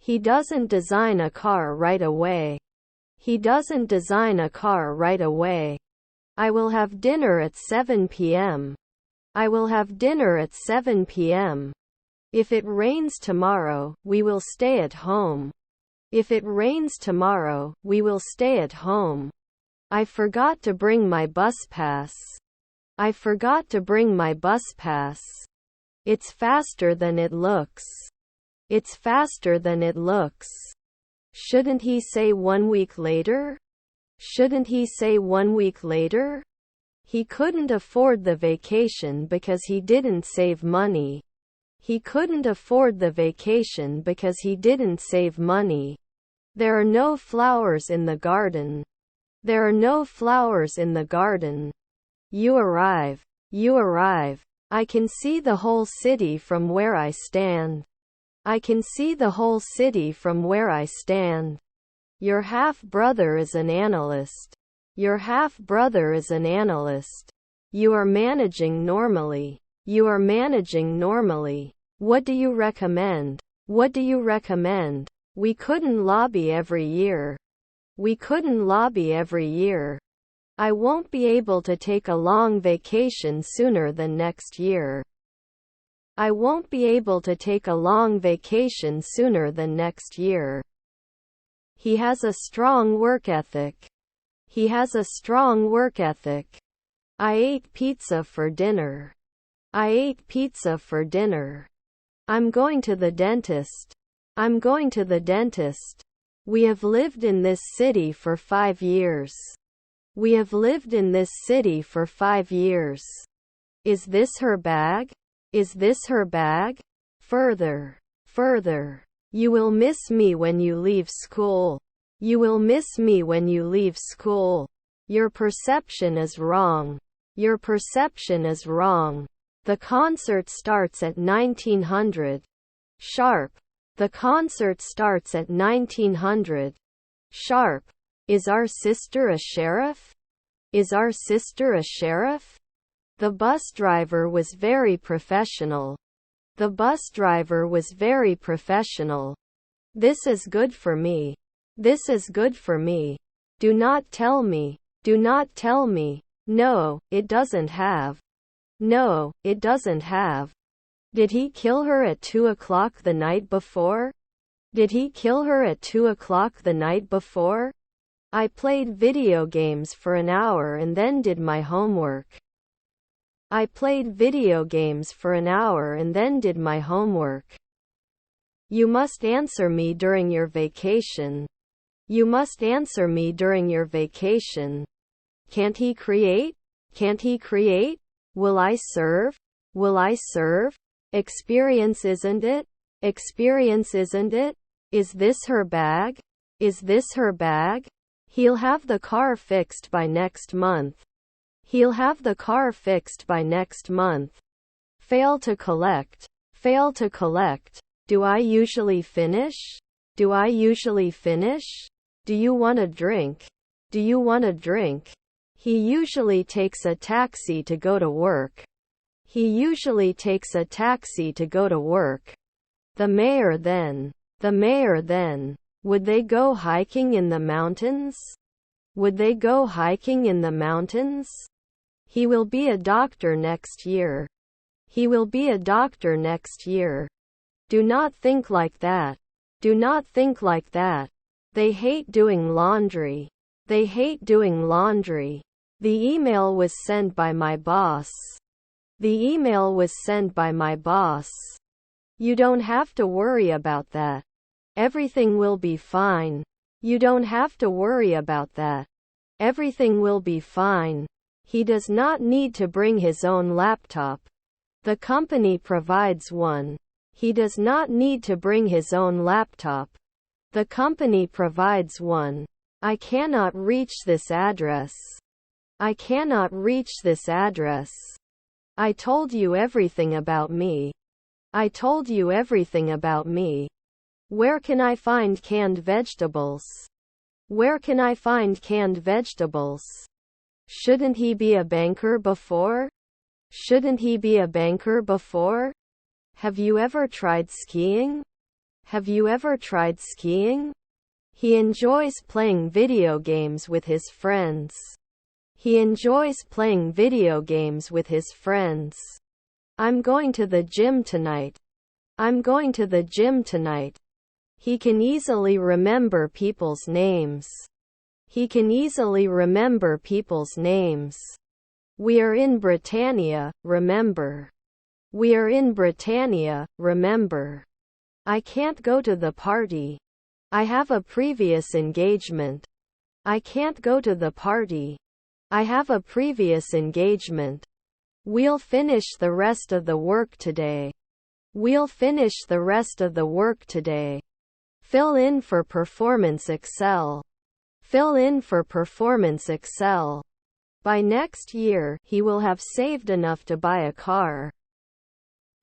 He doesn't design a car right away. He doesn't design a car right away. I will have dinner at 7 p.m. I will have dinner at 7 p.m. If it rains tomorrow, we will stay at home. If it rains tomorrow, we will stay at home. I forgot to bring my bus pass. I forgot to bring my bus pass. It's faster than it looks. It's faster than it looks. Shouldn't he say 1 week later? Shouldn't he say 1 week later? He couldn't afford the vacation because he didn't save money. He couldn't afford the vacation because he didn't save money. There are no flowers in the garden. There are no flowers in the garden. You arrive. You arrive. I can see the whole city from where I stand. I can see the whole city from where I stand. Your half-brother is an analyst. Your half-brother is an analyst. You are managing normally. You are managing normally. What do you recommend? What do you recommend? We couldn't lobby every year. We couldn't lobby every year. I won't be able to take a long vacation sooner than next year. I won't be able to take a long vacation sooner than next year. He has a strong work ethic. He has a strong work ethic. I ate pizza for dinner. I ate pizza for dinner. I'm going to the dentist. I'm going to the dentist. We have lived in this city for 5 years. We have lived in this city for 5 years. Is this her bag? Is this her bag? Further. Further. You will miss me when you leave school. You will miss me when you leave school. Your perception is wrong. Your perception is wrong. The concert starts at 1900. Sharp. The concert starts at 1900. Sharp. Is our sister a sheriff? Is our sister a sheriff? The bus driver was very professional. The bus driver was very professional. This is good for me. This is good for me. Do not tell me. Do not tell me. No, it doesn't have. No, it doesn't have. Did he kill her at 2 o'clock the night before? Did he kill her at 2 o'clock the night before? I played video games for an hour and then did my homework. I played video games for an hour and then did my homework. You must answer me during your vacation. You must answer me during your vacation. Can't he create? Can't he create? Will I serve? Will I serve? Experience, isn't it? Experience, isn't it? Is this her bag? Is this her bag? He'll have the car fixed by next month. He'll have the car fixed by next month. Fail to collect. Fail to collect. Do I usually finish? Do I usually finish? Do you want a drink? Do you want a drink? He usually takes a taxi to go to work. He usually takes a taxi to go to work. The mayor then. The mayor then. Would they go hiking in the mountains? Would they go hiking in the mountains? He will be a doctor next year. He will be a doctor next year. Do not think like that. Do not think like that. They hate doing laundry. They hate doing laundry. The email was sent by my boss. The email was sent by my boss. You don't have to worry about that. Everything will be fine. You don't have to worry about that. Everything will be fine. He does not need to bring his own laptop. The company provides one. He does not need to bring his own laptop. The company provides one. I cannot reach this address. I cannot reach this address. I told you everything about me. I told you everything about me. Where can I find canned vegetables? Where can I find canned vegetables? Shouldn't he be a banker before? Shouldn't he be a banker before? Have you ever tried skiing? Have you ever tried skiing? He enjoys playing video games with his friends. He enjoys playing video games with his friends. I'm going to the gym tonight. I'm going to the gym tonight. He can easily remember people's names. He can easily remember people's names. We are in Britannia, remember. We are in Britannia, remember. I can't go to the party. I have a previous engagement. I can't go to the party. I have a previous engagement. We'll finish the rest of the work today. We'll finish the rest of the work today. Fill in for performance Excel. Fill in for performance Excel. By next year, he will have saved enough to buy a car.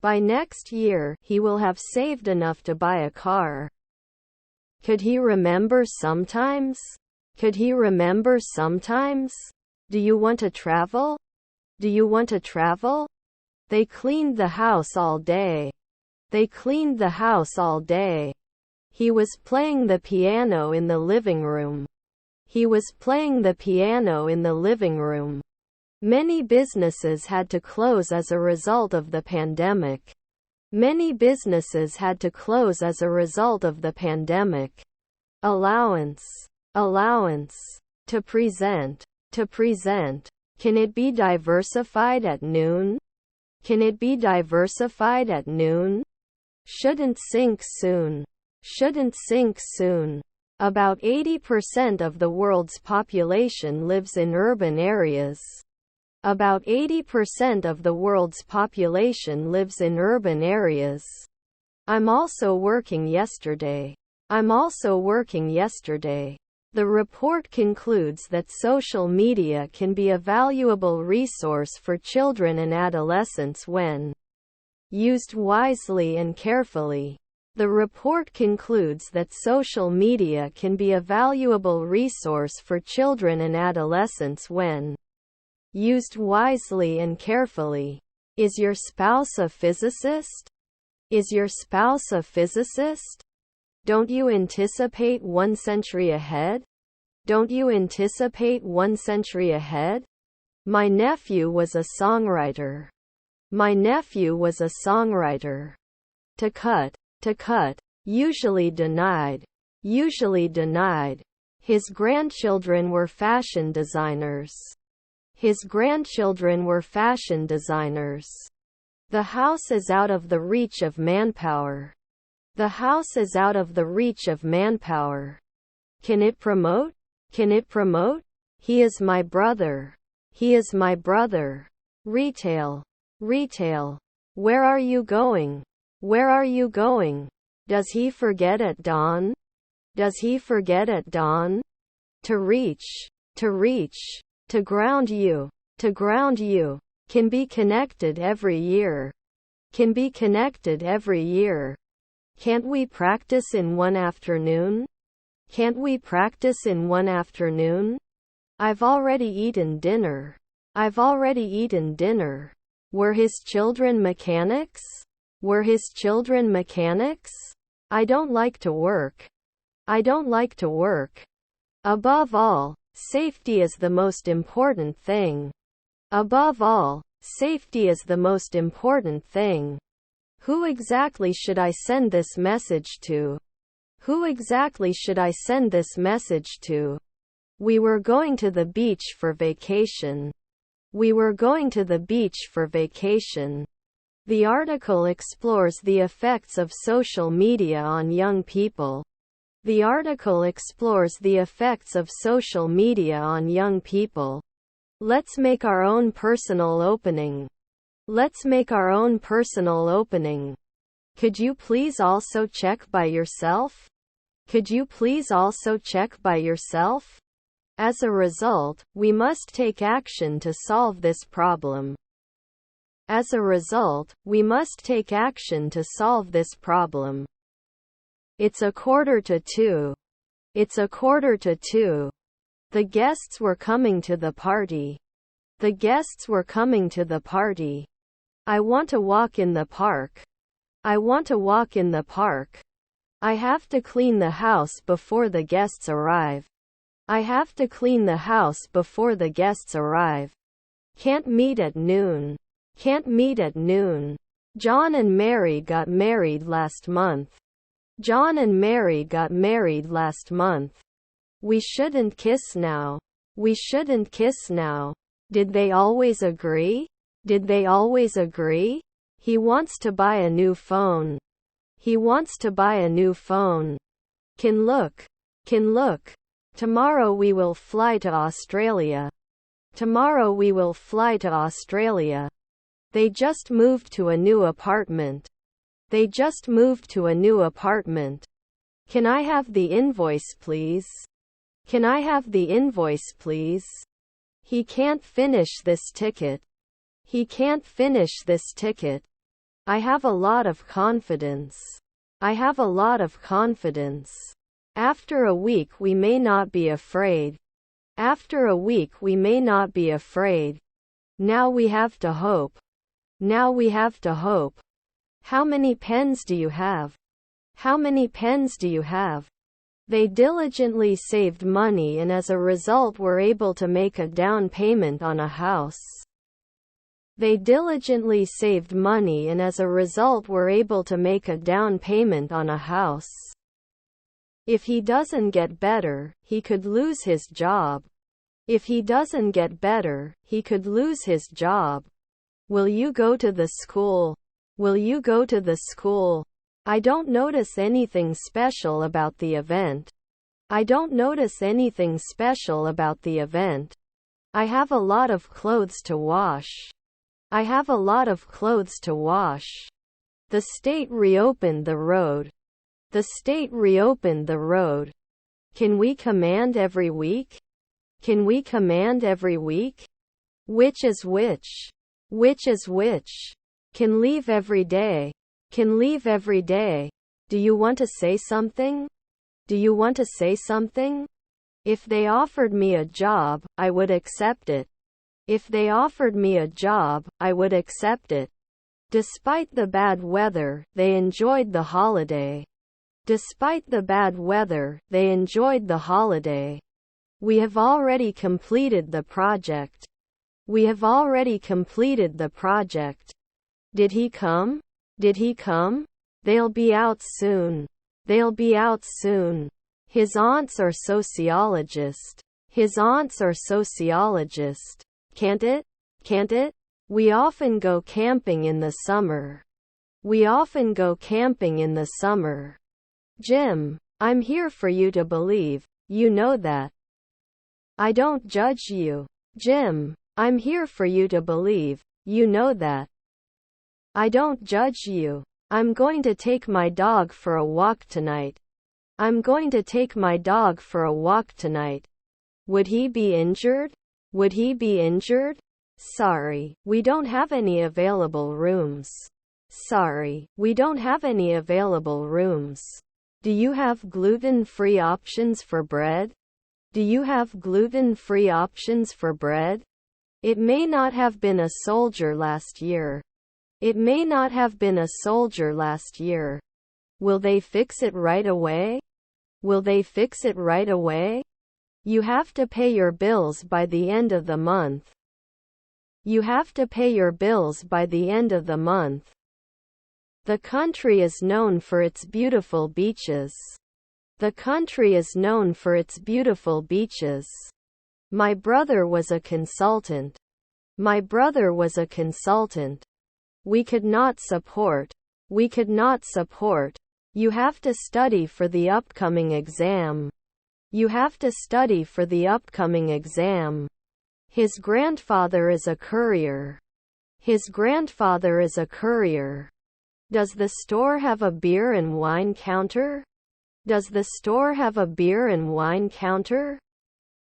By next year, he will have saved enough to buy a car. Could he remember sometimes? Could he remember sometimes? Do you want to travel? Do you want to travel? They cleaned the house all day. They cleaned the house all day. He was playing the piano in the living room. He was playing the piano in the living room. Many businesses had to close as a result of the pandemic. Many businesses had to close as a result of the pandemic. Allowance. Allowance. To present. To present. Can it be diversified at noon? Can it be diversified at noon? Shouldn't sink soon. Shouldn't sink soon. About 80% of the world's population lives in urban areas. About 80% of the world's population lives in urban areas. I'm also working yesterday. I'm also working yesterday. The report concludes that social media can be a valuable resource for children and adolescents when used wisely and carefully. The report concludes that social media can be a valuable resource for children and adolescents when used wisely and carefully. Is your spouse a physicist? Is your spouse a physicist? Don't you anticipate 1 century ahead? Don't you anticipate 1 century ahead? My nephew was a songwriter. My nephew was a songwriter. To cut. To cut. Usually denied. Usually denied. His grandchildren were fashion designers. His grandchildren were fashion designers. The house is out of the reach of manpower. The house is out of the reach of manpower. Can it promote? Can it promote? He is my brother. He is my brother. Retail. Retail. Where are you going? Where are you going? Does he forget at dawn? Does he forget at dawn? To reach. To reach. To ground you. To ground you. Can be connected every year. Can be connected every year. Can't we practice in one afternoon? Can't we practice in one afternoon? I've already eaten dinner. I've already eaten dinner. Were his children mechanics? Were his children mechanics? I don't like to work. I don't like to work. Above all, safety is the most important thing. Above all, safety is the most important thing. Who exactly should I send this message to? Who exactly should I send this message to? We were going to the beach for vacation. We were going to the beach for vacation. The article explores the effects of social media on young people. The article explores the effects of social media on young people. Let's make our own personal opening. Let's make our own personal opening. Could you please also check by yourself? Could you please also check by yourself? As a result, we must take action to solve this problem. As a result, we must take action to solve this problem. It's 1:45. It's 1:45. The guests were coming to the party. The guests were coming to the party. I want to walk in the park. I want to walk in the park. I have to clean the house before the guests arrive. I have to clean the house before the guests arrive. Can't meet at noon. Can't meet at noon. John and Mary got married last month. John and Mary got married last month. We shouldn't kiss now. We shouldn't kiss now. Did they always agree? Did they always agree? He wants to buy a new phone. He wants to buy a new phone. Can look. Can look. Tomorrow we will fly to Australia. Tomorrow we will fly to Australia. They just moved to a new apartment. They just moved to a new apartment. Can I have the invoice, please? Can I have the invoice, please? He can't finish this ticket. He can't finish this ticket. I have a lot of confidence. I have a lot of confidence. After a week we may not be afraid. After a week we may not be afraid. Now we have to hope. Now we have to hope. How many pens do you have? How many pens do you have? They diligently saved money and as a result were able to make a down payment on a house. They diligently saved money and as a result were able to make a down payment on a house. If he doesn't get better, he could lose his job. If he doesn't get better, he could lose his job. Will you go to the school? Will you go to the school? I don't notice anything special about the event. I don't notice anything special about the event. I have a lot of clothes to wash. I have a lot of clothes to wash. The state reopened the road. The state reopened the road. Can we command every week? Can we command every week? Which is which? Which is which? Can leave every day. Can leave every day. Do you want to say something? Do you want to say something? If they offered me a job, I would accept it. If they offered me a job, I would accept it. Despite the bad weather, they enjoyed the holiday. Despite the bad weather, they enjoyed the holiday. We have already completed the project. We have already completed the project. Did he come? Did he come? They'll be out soon. They'll be out soon. His aunts are sociologists. His aunts are sociologists. Can't it? Can't it? We often go camping in the summer. We often go camping in the summer. Jim, I'm here for you to believe. You know that. I don't judge you. Jim, I'm here for you to believe. You know that. I don't judge you. I'm going to take my dog for a walk tonight. I'm going to take my dog for a walk tonight. Would he be injured? Would he be injured? Sorry, we don't have any available rooms. Sorry, we don't have any available rooms. Do you have gluten-free options for bread? Do you have gluten-free options for bread? It may not have been a soldier last year. It may not have been a soldier last year. Will they fix it right away? Will they fix it right away? You have to pay your bills by the end of the month. You have to pay your bills by the end of the month. The country is known for its beautiful beaches. The country is known for its beautiful beaches. My brother was a consultant. My brother was a consultant. We could not support. We could not support. You have to study for the upcoming exam. You have to study for the upcoming exam. His grandfather is a courier. His grandfather is a courier. Does the store have a beer and wine counter? Does the store have a beer and wine counter?